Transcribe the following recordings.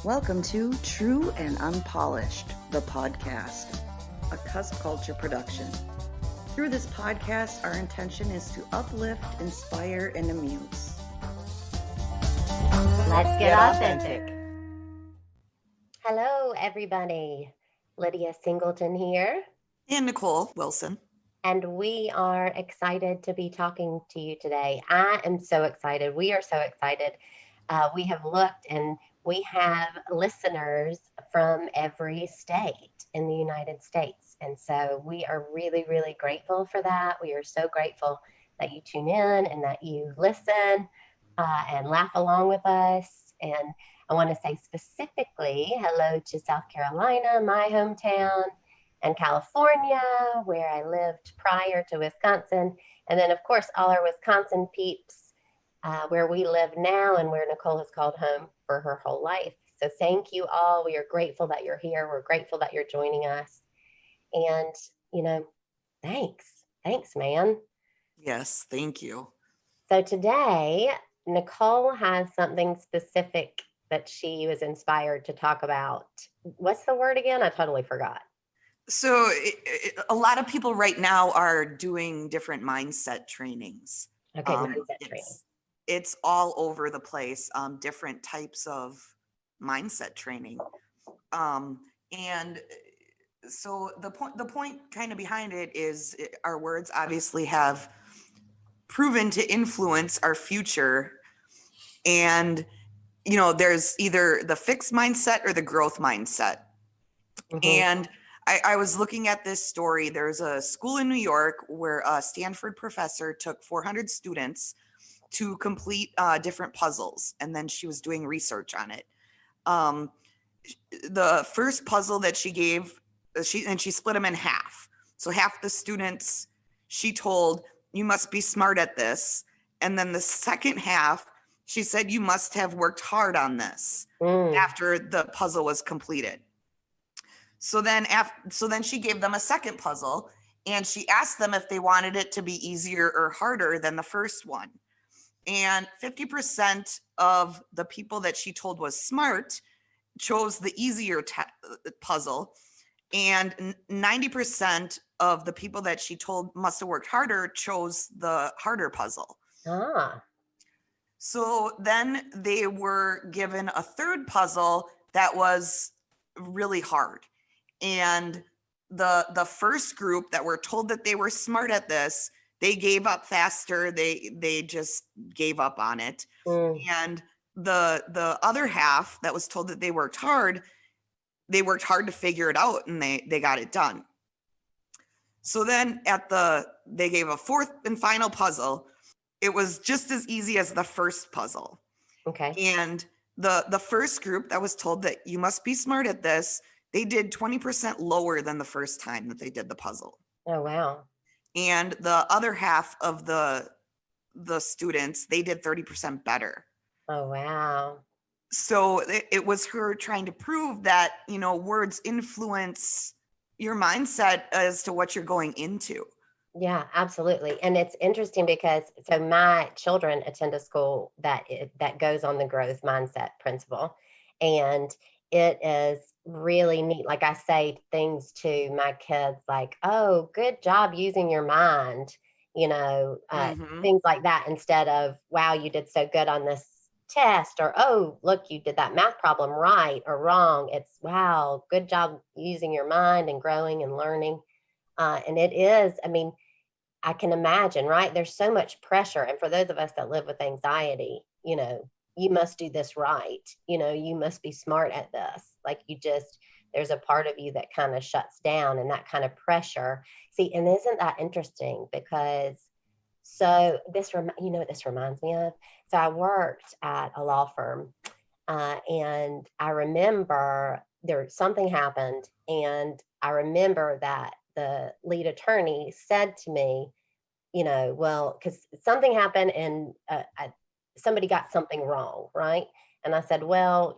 Welcome to True and Unpolished, the podcast, a Cusp Culture production. Through this podcast, our intention is to uplift, inspire, and amuse. Let's get authentic. Hello, everybody. Lydia Singleton here. And Nicole Wilson. And we are excited to be talking to you today. I am so excited. We are so excited. We have looked and we have listeners from every state in the United States. And so we are really, really grateful for that. We are so grateful that you tune in and that you listen and laugh along with us. And I want to say specifically hello to South Carolina, my hometown, and California, where I lived prior to Wisconsin. And then, of course, all our Wisconsin peeps where we live now and where Nicole has called home for her whole life. So thank you all. We are grateful that you're here. We're grateful that you're joining us. And, thanks. Thanks, man. Yes, thank you. So today, Nicole has something specific that she was inspired to talk about. What's the word again? I totally forgot. So a lot of people right now are doing different mindset trainings. Okay, mindset training. It's all over the place, different types of mindset training. And so the point kind of behind it is our words obviously have proven to influence our future. And, there's either the fixed mindset or the growth mindset. Mm-hmm. And I was looking at this story. There's a school in New York where a Stanford professor took 400 students to complete different puzzles. And then she was doing research on it. The first puzzle that she gave, she split them in half. So half the students, she told, you must be smart at this. And then the second half, she said, you must have worked hard on this after the puzzle was completed. So then she gave them a second puzzle and she asked them if they wanted it to be easier or harder than the first one. And 50% of the people that she told was smart chose the easier puzzle. And 90% of the people that she told must have worked harder chose the harder puzzle. So then they were given a third puzzle that was really hard. And the first group that were told that they were smart at this, they gave up faster. They just gave up on it. And the other half that was told that they worked hard to figure it out and they got it done. So then they gave a fourth and final puzzle. It was just as easy as the first puzzle. Okay. And the first group that was told that you must be smart at this, they did 20% lower than the first time that they did the puzzle. Oh, wow. And the other half of the students, they did 30% better. Oh, wow. So it was her trying to prove that, words influence your mindset as to what you're going into. Yeah, absolutely. And it's interesting because my children attend a school that goes on the growth mindset principle. And it is really neat. Like I say things to my kids like, oh, good job using your mind, things like that, instead of, wow, you did so good on this test, or, oh, look, you did that math problem right or wrong. It's, wow, good job using your mind and growing and learning. And it is, I can imagine, right? There's so much pressure. And for those of us that live with anxiety, you must do this right. You must be smart at this. Like there's a part of you that kind of shuts down, and that kind of pressure. See, and isn't that interesting? Because this reminds me of? So I worked at a law firm and I remember something happened. And I remember that the lead attorney said to me, because something happened and somebody got something wrong, right? And I said, well,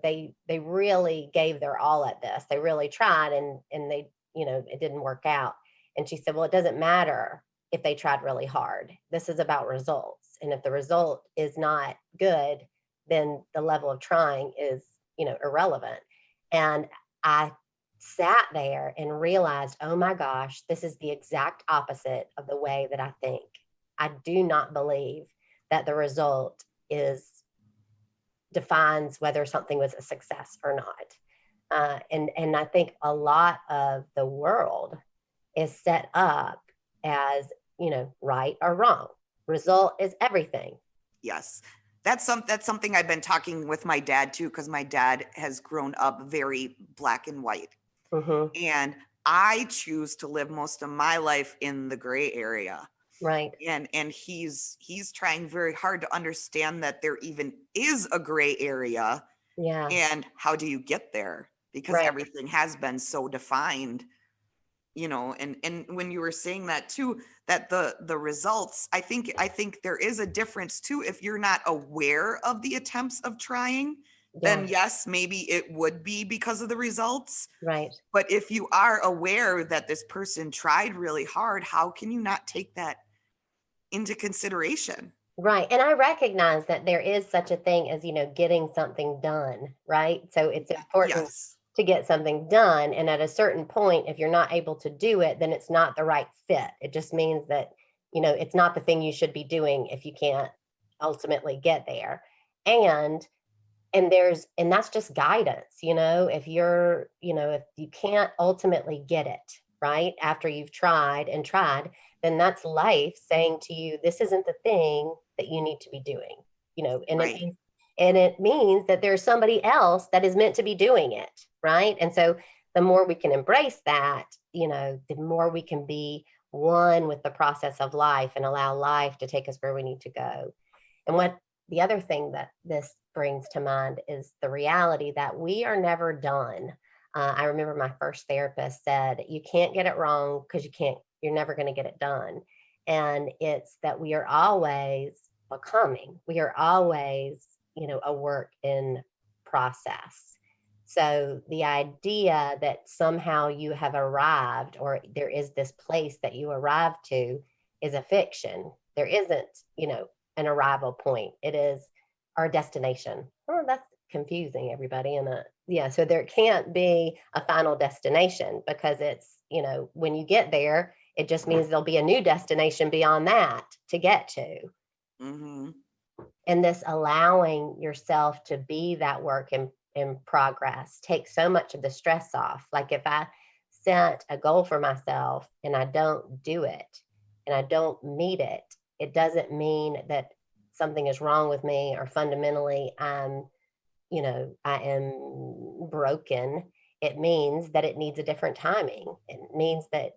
they really gave their all at this. They really tried and they, it didn't work out. And she said, well, it doesn't matter if they tried really hard. This is about results. And if the result is not good, then the level of trying is irrelevant. And I sat there and realized, oh my gosh, this is the exact opposite of the way that I think. I do not believe that the result defines whether something was a success or not. And I think a lot of the world is set up as, right or wrong. Result is everything. Yes. That's something I've been talking with my dad too, because my dad has grown up very black and white. Mm-hmm. And I choose to live most of my life in the gray area. Right. And he's trying very hard to understand that there even is a gray area. Yeah. And how do you get there? Because Right. everything has been so defined, and when you were saying that too, that the results, I think there is a difference too. If you're not aware of the attempts of trying, then yes, maybe it would be because of the results. Right. But if you are aware that this person tried really hard, how can you not take that into consideration? Right. And I recognize that there is such a thing as, getting something done, right? So it's important Yes. to get something done. And at a certain point, if you're not able to do it, then it's not the right fit. It just means that, it's not the thing you should be doing if you can't ultimately get there. And that's just guidance, if you're, if you can't ultimately get it right after you've tried, then that's life saying to you, this isn't the thing that you need to be doing, and Right. it means that there's somebody else that is meant to be doing it. Right. And so the more we can embrace that, the more we can be one with the process of life and allow life to take us where we need to go. And what the other thing that this brings to mind is the reality that we are never done. I remember my first therapist said, you can't get it wrong because you're never going to get it done. And it's that we are always becoming, we are always, a work in process. So the idea that somehow you have arrived or there is this place that you arrive to is a fiction. There isn't, an arrival point. It is our destination. Oh, that's confusing, everybody. So there can't be a final destination because it's, when you get there, it just means there'll be a new destination beyond that to get to. Mm-hmm. And this allowing yourself to be that work in progress takes so much of the stress off. Like if I set a goal for myself and I don't do it and I don't meet it, it doesn't mean that something is wrong with me or fundamentally I am broken. It means that it needs a different timing. It means that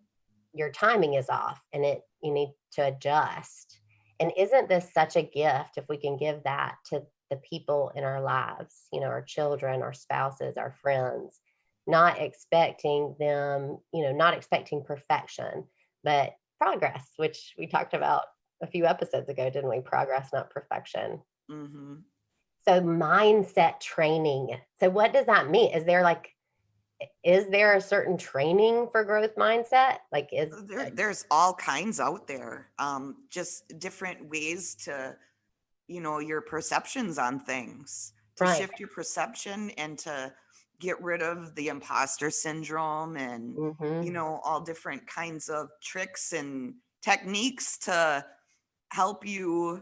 your timing is off and you need to adjust. And isn't this such a gift if we can give that to the people in our lives, our children, our spouses, our friends, not expecting them, not expecting perfection, but progress, which we talked about a few episodes ago, didn't we? Progress, not perfection. Mm-hmm. So mindset training. So what does that mean? Is there a certain training for growth mindset? Like there's all kinds out there. Just different ways to, your perceptions on things, to right. shift your perception and to get rid of the imposter syndrome and, Mm-hmm. all different kinds of tricks and techniques to help you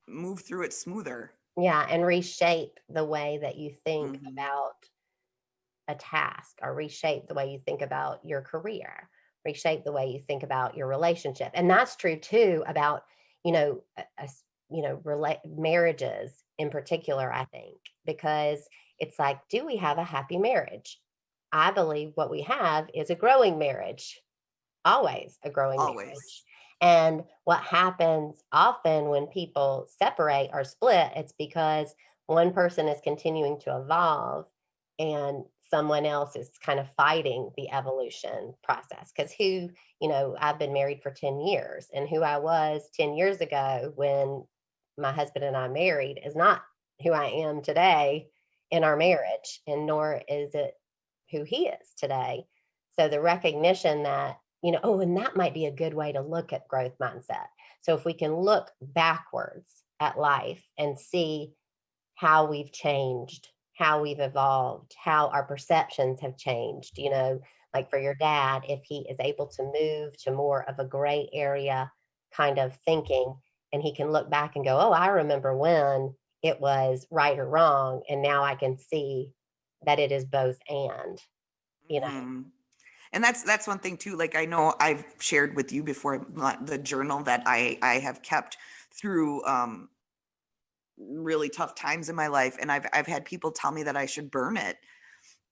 move through it smoother. Yeah. And reshape the way that you think Mm-hmm. about a task, or reshape the way you think about your career, reshape the way you think about your relationship. And that's true too about, marriages in particular, I think, because it's like, do we have a happy marriage? I believe what we have is a growing marriage, always a growing marriage. And what happens often when people separate or split, it's because one person is continuing to evolve and someone else is kind of fighting the evolution process. Because I've been married for 10 years, and who I was 10 years ago when my husband and I married is not who I am today in our marriage, and nor is it who he is today. So the recognition that, and that might be a good way to look at growth mindset. So if we can look backwards at life and see how we've changed, how we've evolved, how our perceptions have changed. Like for your dad, if he is able to move to more of a gray area kind of thinking, and he can look back and go, oh, I remember when it was right or wrong, and now I can see that it is both and. Mhm. And that's one thing too. Like I know I've shared with you before the journal that I have kept through really tough times in my life, and I've had people tell me that I should burn it,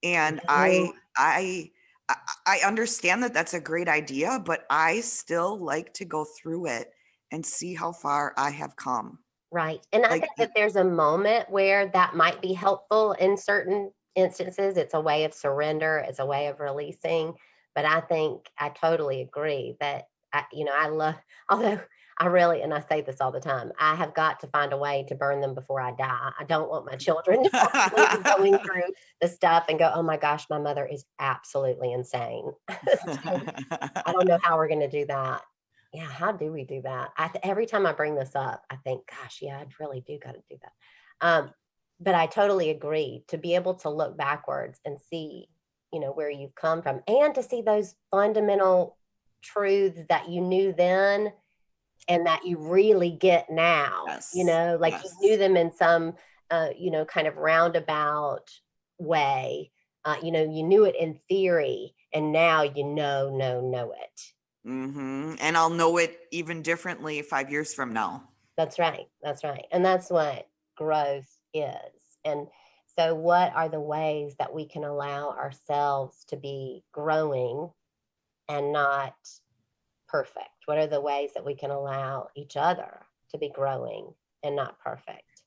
and Mhm. I understand that that's a great idea, but I still like to go through it and see how far I have come. Right. And I Like think that there's a moment where that might be helpful in certain instances. It's a way of surrender, it's a way of releasing. But I think I totally agree that I love, although I really, and I say this all the time, I have got to find a way to burn them before I die. I don't want my children to possibly be going through the stuff and go, oh my gosh, my mother is absolutely insane. So I don't know how we're going to do that. Yeah, how do we do that? Every time I bring this up, I think, gosh, yeah, I really do got to do that. But I totally agree to be able to look backwards and see, where you've come from, and to see those fundamental truths that you knew then and that you really get now. Yes, Like you knew yes. them in some, kind of roundabout way. You knew it in theory, and now know it. And I'll know it even differently 5 years from now. That's right. That's right. And that's what growth is. And so, what are the ways that we can allow ourselves to be growing and not perfect? What are the ways that we can allow each other to be growing and not perfect?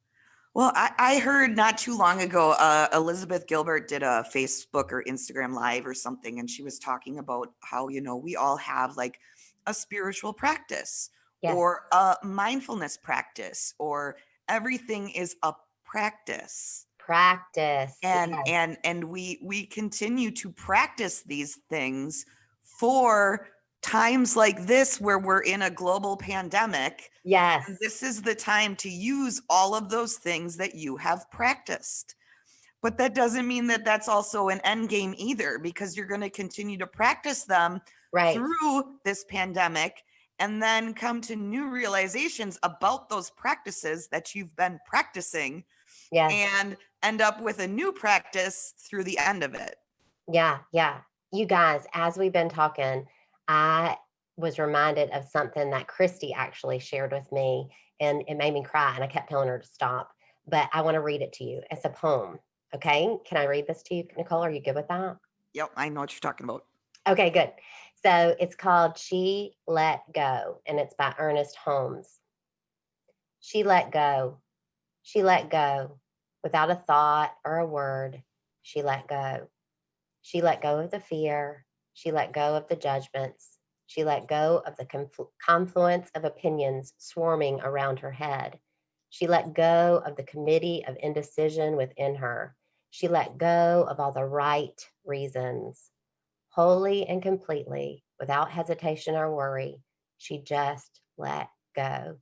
Well, I heard not too long ago, Elizabeth Gilbert did a Facebook or Instagram live or something, and she was talking about how, we all have like a spiritual practice Yes. or a mindfulness practice, or everything is a practice. Practice. And Yes. we continue to practice these things for times like this where we're in a global pandemic. Yes. And this is the time to use all of those things that you have practiced. But that doesn't mean that that's also an end game either, because you're going to continue to practice them Right. through this pandemic and then come to new realizations about those practices that you've been practicing Yes. and end up with a new practice through the end of it. Yeah, yeah. You guys, as we've been talking, I was reminded of something that Christy actually shared with me, and it made me cry, and I kept telling her to stop. But I want to read it to you. It's a poem. Okay. Can I read this to you, Nicole? Are you good with that? Yep, I know what you're talking about. Okay, good. So it's called She Let Go, and it's by Ernest Holmes. She let go. She let go. Without a thought or a word, she let go. She let go of the fear. She let go of the judgments. She let go of the confluence of opinions swarming around her head. She let go of the committee of indecision within her. She let go of all the right reasons. Wholly and completely, without hesitation or worry, she just let go.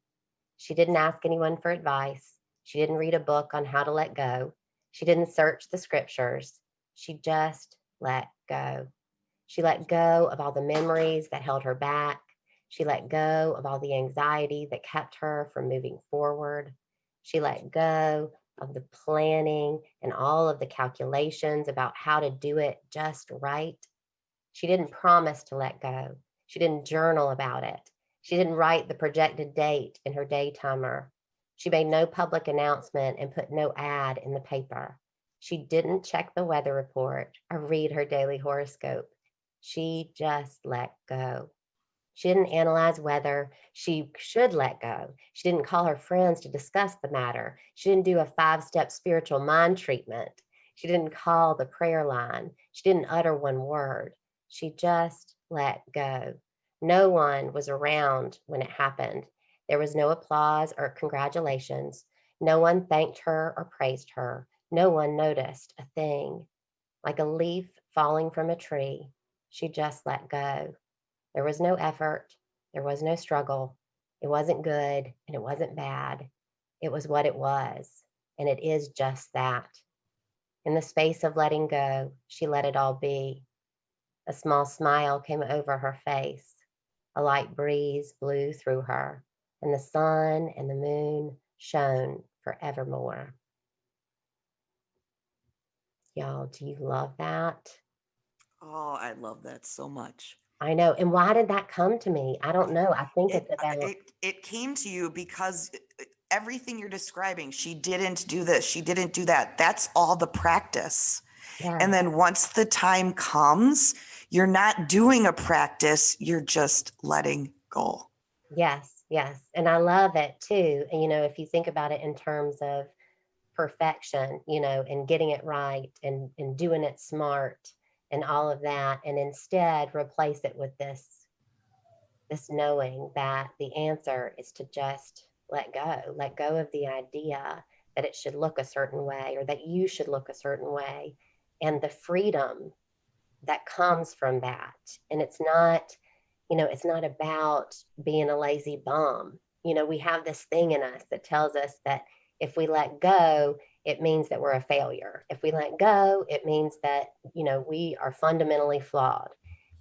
She didn't ask anyone for advice. She didn't read a book on how to let go. She didn't search the scriptures. She just let go. She let go of all the memories that held her back. She let go of all the anxiety that kept her from moving forward. She let go of the planning and all of the calculations about how to do it just right. She didn't promise to let go. She didn't journal about it. She didn't write the projected date in her day timer. She made no public announcement and put no ad in the paper. She didn't check the weather report or read her daily horoscope. She just let go. She didn't analyze whether she should let go. She didn't call her friends to discuss the matter. She didn't do a 5-step spiritual mind treatment. She didn't call the prayer line. She didn't utter one word. She just let go. No one was around when it happened. There was no applause or congratulations. No one thanked her or praised her. No one noticed a thing. Like a leaf falling from a tree, she just let go. There was no effort. There was no struggle. It wasn't good and it wasn't bad. It was what it was. And it is just that. In the space of letting go, she let it all be. A small smile came over her face. A light breeze blew through her, and the sun and the moon shone forevermore. Y'all, do you love that? Oh, I love that so much. I know. And why did that come to me? I don't know. I think it's about It came to you because everything you're describing, she didn't do this, she didn't do that. That's all the practice. yeah. And then once the time comes, you're not doing a practice, you're just letting go. Yes, yes. And I love it too. And, if you think about it in terms of perfection, and getting it right and doing it smart and all of that, and instead replace it with this knowing that the answer is to just let go of the idea that it should look a certain way or that you should look a certain way, and the freedom that comes from that. And it's not about being a lazy bum. We have this thing in us that tells us that if we let go, it means that we're a failure. If we let go, it means that, we are fundamentally flawed.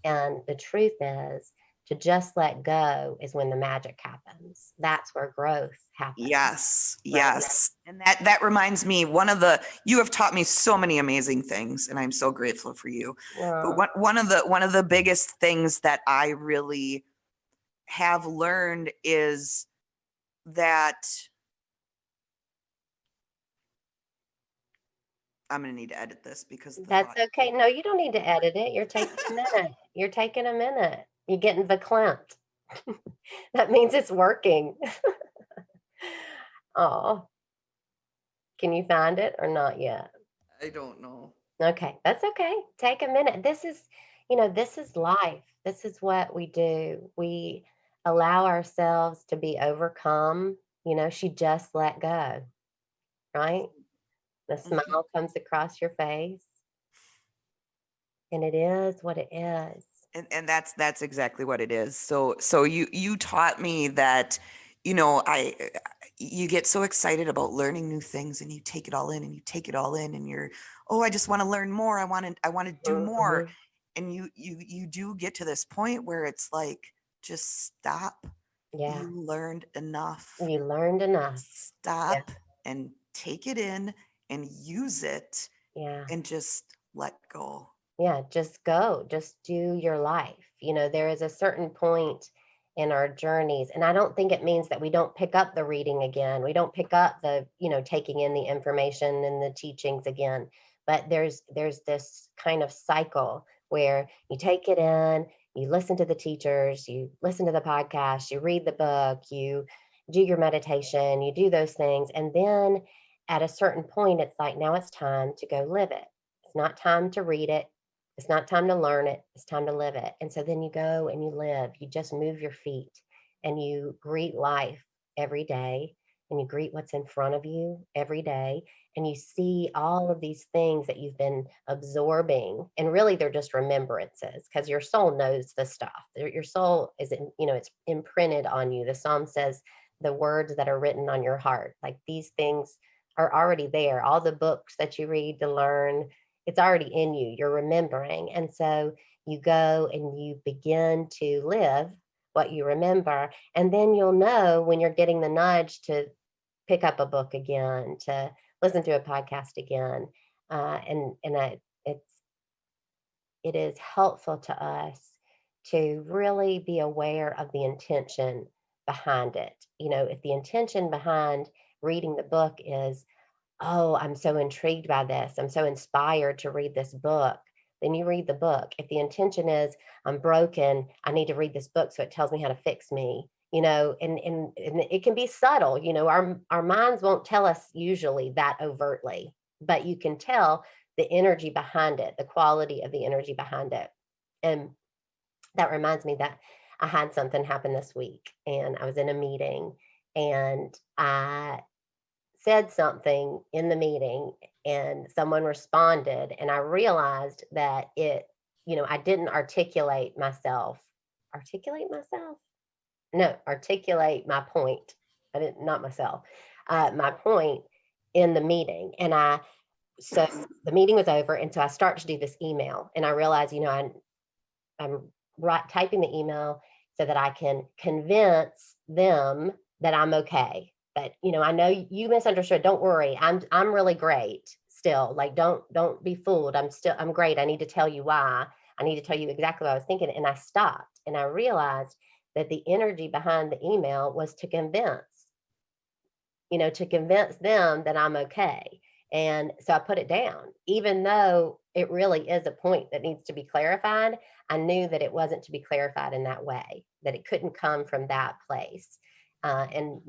And the truth is, to just let go is when the magic happens. That's where growth happens. Yes, Right? yes. And that reminds me, you have taught me so many amazing things, and I'm so grateful for you. But one of the biggest things that I really have learned is that I'm going to need to edit this because That's okay. No, you don't need to edit it. You're taking a minute. You're taking a minute. You're getting verklempt. That means it's working. Oh, can you find it or not yet? I don't know. Okay, that's okay. Take a minute. This is life. This is what we do. We allow ourselves to be overcome. She just let go, right? The smile comes across your face, and it is what it is. And that's exactly what it is. So you taught me that, you get so excited about learning new things, and you take it all in, and you take it all in, and you're, oh, I just want to learn more. I want to do more. Mhm. And you do get to this point where it's like, just stop. Yeah, You learned enough. you learned enough. Yeah, Stop and take it in and use it yeah. and just let go. Yeah, just go, just do your life. There is a certain point in our journeys, and I don't think it means that we don't pick up the reading again. We don't pick up the, taking in the information and the teachings again. But there's this kind of cycle where you take it in, you listen to the teachers, you listen to the podcast, you read the book, you do your meditation, you do those things, and then at a certain point, it's like, now it's time to go live it. It's not time to read it. It's not time to learn it. It's time to live it. And so then you go and you live. You just move your feet and you greet life every day, and you greet what's in front of you every day. And you see all of these things that you've been absorbing. And really, they're just remembrances, because your soul knows the stuff. Your soul is, it's imprinted on you. The Psalm says the words that are written on your heart, like these things are already there. All the books that you read to learn, it's already in you. You're remembering. And so you go and you begin to live what you remember. And then you'll know when you're getting the nudge to pick up a book again, to listen to a podcast again. It is helpful to us to really be aware of the intention behind it. If the intention behind reading the book is, oh, I'm so intrigued by this, I'm so inspired to read this book, then you read the book. If the intention is, I'm broken, I need to read this book so it tells me how to fix me, and it can be subtle. Our minds won't tell us usually that overtly, but you can tell the energy behind it, the quality of the energy behind it. And that reminds me that I had something happen this week, and I was in a meeting, and I said something in the meeting, and someone responded, and I realized that I didn't articulate myself. Articulate my point. I didn't, not myself, my point in the meeting. And I so the meeting was over. And so I start to do this email, and I realize, I'm typing the email so that I can convince them that I'm okay. But I know you misunderstood. Don't worry. I'm really great still. Like, don't be fooled. I'm great. I need to tell you why. I need to tell you exactly what I was thinking. And I stopped and I realized that the energy behind the email was to convince them that I'm okay. And so I put it down, even though it really is a point that needs to be clarified. I knew that it wasn't to be clarified in that way, that it couldn't come from that place. And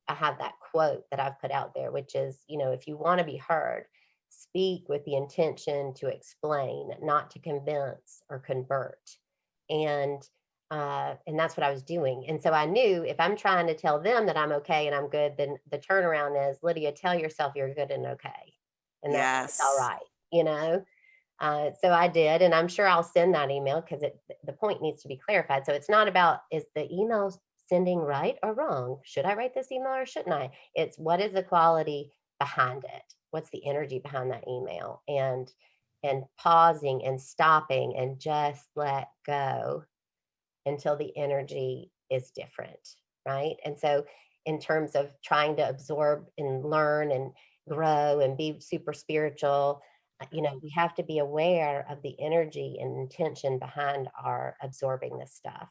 I have that quote that I've put out there, which is, if you want to be heard, speak with the intention to explain, not to convince or convert. And that's what I was doing. And so I knew if I'm trying to tell them that I'm okay and I'm good, then the turnaround is, Lydia, tell yourself you're good and okay. And that's it's all Yes. right. So I did, and I'm sure I'll send that email because the point needs to be clarified. So it's not about, is the email sending right or wrong? Should I write this email or shouldn't I? It's, what is the quality behind it? What's the energy behind that email? And pausing and stopping and just let go until the energy is different, right? And so in terms of trying to absorb and learn and grow and be super spiritual, we have to be aware of the energy and intention behind our absorbing this stuff.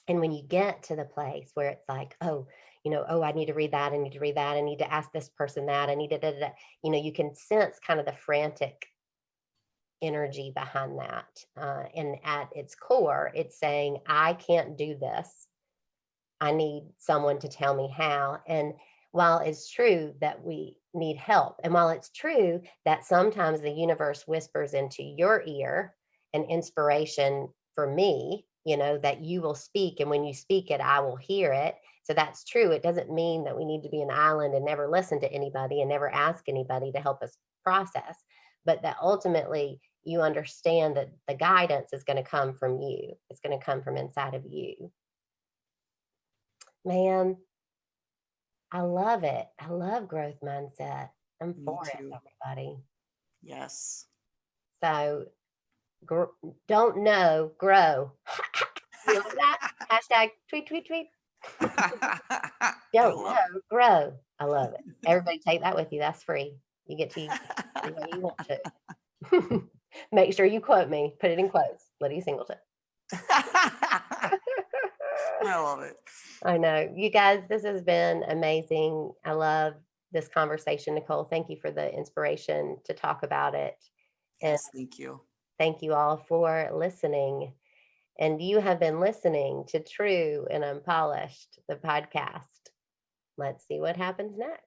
And when you get to the place where it's like, oh, I need to read that, I need to read that, I need to ask this person that, I need to, you can sense kind of the frantic energy behind that. And at its core, it's saying, I can't do this. I need someone to tell me how. And while it's true that we need help, and while it's true that sometimes the universe whispers into your ear an inspiration for me, that you will speak, and when you speak it, I will hear it. So that's true. It doesn't mean that we need to be an island and never listen to anybody and never ask anybody to help us process, but that ultimately you understand that the guidance is going to come from you. It's going to come from inside of you. Man, I love it. I love growth mindset. I'm Me for too. it, everybody. Yes. So don't know, grow. You like that? Hashtag tweet, tweet, tweet. Don't know, grow. I love it. Everybody take that with you. That's free. You get to use it any way you want to. Make sure you quote me. Put it in quotes. Lydia Singleton. I love it. I know. You guys, this has been amazing. I love this conversation, Nicole. Thank you for the inspiration to talk about it. Yes, thank you. Thank you all for listening. And you have been listening to True and Unpolished, the podcast. Let's see what happens next.